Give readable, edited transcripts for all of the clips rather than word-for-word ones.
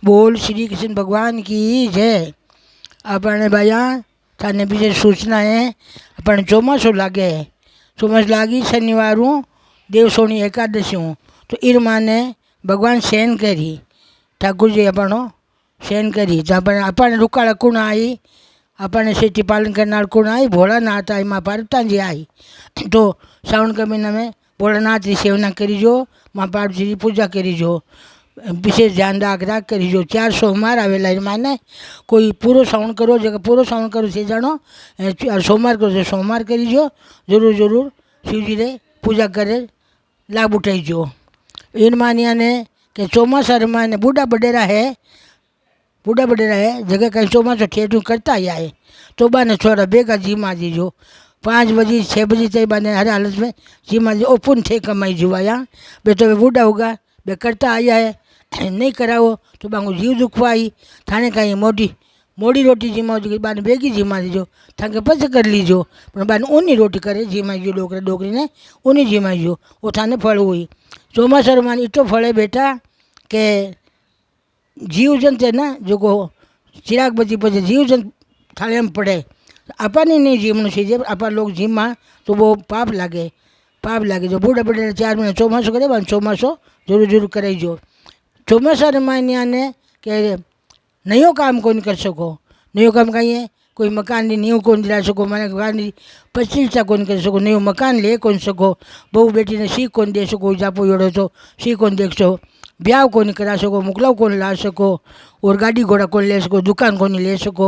बोल श्री कृष्ण भगवान की जय। अपने भैया थाने पीछे सूचना है। अपन ચોમાસું लागे ચોમાસું लागी शनिवार देवसोनी एकादशी तो ईर माने भगवान शयन करी ठाकुर जी अपनो शयन करी तो अपन रुकाड़ा कुण आई अपने सेठी पालन करनार कुण आई भोलानाथ आई माँ पार्वती जी आई। तो श्रावण के महीना में भोलानाथ की सेवना करीजो माँ पार्वती जी पूजा करीजो विशेष ध्यान राख करीजो। 4 सोमवार आवेला माने कोई पूरो श्रावण करो जो पूरो श्रावण करो से जानो सोमवार करो सोमवार करीजो जरूर जरूर शिवजी रे पूजा करे लाभ उठाईजो। इन मानिया ने कि ચોમાસા माने बूढ़ा बडेरा है जगह कहीं ચોમાસું ठेठू करता ही आए तो बाने छोरा बेगा जीमा दीजो 5 बजे 6 बजे तक बाने हर हालत में जीमा जी ओपन थे कमाई जुआया बे तो बूढ़ा होगा बे करता आया है नहीं कराओ तो बांगो जीव दुखवाई थाने कहीं मोड़ी रोटी जीमा बाने बेगी जीमा दीजो थाके पछ कर लीजो पण बाने ऊनी रोटी करे जीमाईजो डोकरा डोकरी ने ऊनी जीमाईजो वो थाने फल हुई। ચોમાસા माने इतो फले बेटा के जीव जंत है ना जो को चिराग बची पचे जीव जंत थाले में पड़े अपन नहीं जीवन से अपन लोग जीमा तो वो पाप लागे जो बूढ़ा बड़े 4 महीने ચોમાસું करे बान ચોમાસું जरूर जरूर कराईजो। ચોમાસા मानिया ने के नयो काम कोई कर सको नयो काम कहीं है कोई मकान की नींव कौन दिला सको मैंने मकान की प्रतिष्ठा कौन कर सको नयो मकान ले कौन सको बहू बेटी ने सीख कौन दे सको जापो योड़ो तो सीख कौन देख सको ब्याह कौन करा सको मोकलाव कौन ला सको और गाड़ी घोड़ा कौन ले सको दुकान कौन ले सको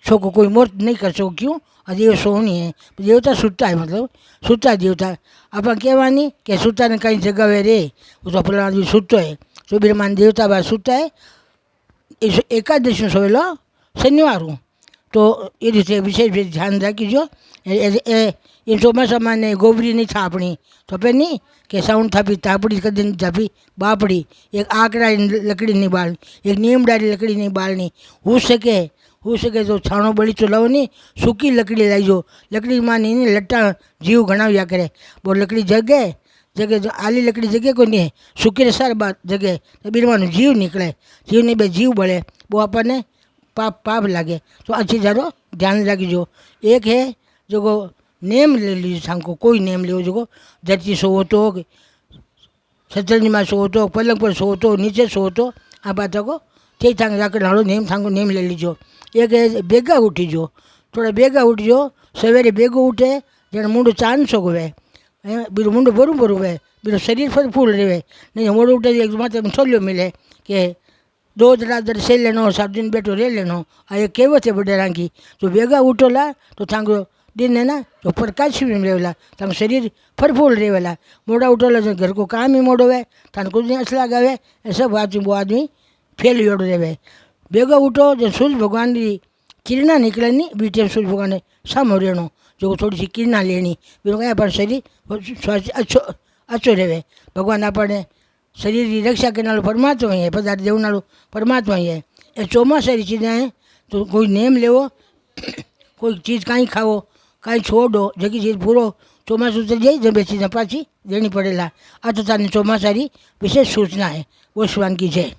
छोको कोई मोर्त नहीं कर सको क्यों अजीव सोनी है देवता सुता है मतलब सुता देवता अपन कहवानी कि सुता ने कहीं जगावे रे वो तो अपना आदमी सुतो है तो बिरमान देवता बात सुता है एकादशी सवेलो शनिवार तो ये रीते विशेष ध्यान राखीजो। એ ચોમાસામાં ને ગોબરી નહીં થાપણી થપે નહીં કે સાઉન્ડ થાપી તાપડી કદી નહીં થાપી બાપડી એક આકડાની લકડીની બાળની એક નીમડાની લકડીની બાળની હું શકે તો છાણો બળી તો લાવો નહીં સૂકી લકડી લાવજો લકડીમાં નહીં લટ્ટા જીવ ગણાવ્યા કરે બહુ લકડી જગે જો આલી લકડી જગે કોઈ નહીં સૂકી રે સાર બાદ જગે તો બીરવાનું જીવ નીકળે જીવની બે જીવ બળે બહુ આપણને पाप लगे तो अच्छी जरो ध्यान रखिजो। एक है जो नेम ले लीजिए हमको कोई नेम ले जो धरती सोवो तो शतरंज में सोवो तो पलंग पर सोवो तो नीचे सोवो तो आ बात को ठीक ठाक रखना हालो नेम थांको नेम ले लीजो। एक है बेगा उठीजो थोड़ा बेगा उठीजो सवेरे बेगो उठे जन मुंडो चांद सो गए बीरो मुंडो बरोबर हुए बीरो शरीर फर फूल रहे नहीं मोड़ो उठे एक मात्र छोलियो मिले कि 2 रात से लेनो 7 दिन बैठो रे लेनो आ ये केव थे बडेरा की तो बेगा उठोला तो थांगो दिन है ना तो प्रकाश भी रहेला थांगो शरीर फरफूल रहेला मोड़ा उठोला जो घर को काम ही मोड़ो है थाने कुछ नहीं असला गावे ऐसा वो आदमी फेल योड़ रहे बेगा उठो जो सूर्य भगवान की किरणा निकले नहीं बीटे सूर्य भगवान ने सामो रहनो जो थोड़ी सी किरणा लेनी बिना क्या पर शरीर स्वास्थ्य अच्छो रहे भगवान अपने शरीर की रक्षा करने वालों परमात्मा ही है पदार्थ देने वालों परमात्मा ही है। ये ચોમાસાની चीज़ें हैं तो कोई नेम लेवो कोई चीज़ कहीं खाओ कहीं छोड़ो जगी चीज़ पूरो ચોમાસું तो जाए जब चीज़ें पाची देनी पड़ेला आ तो तानी ચોમાસાની विशेष सूचना है वो शिवान की जय।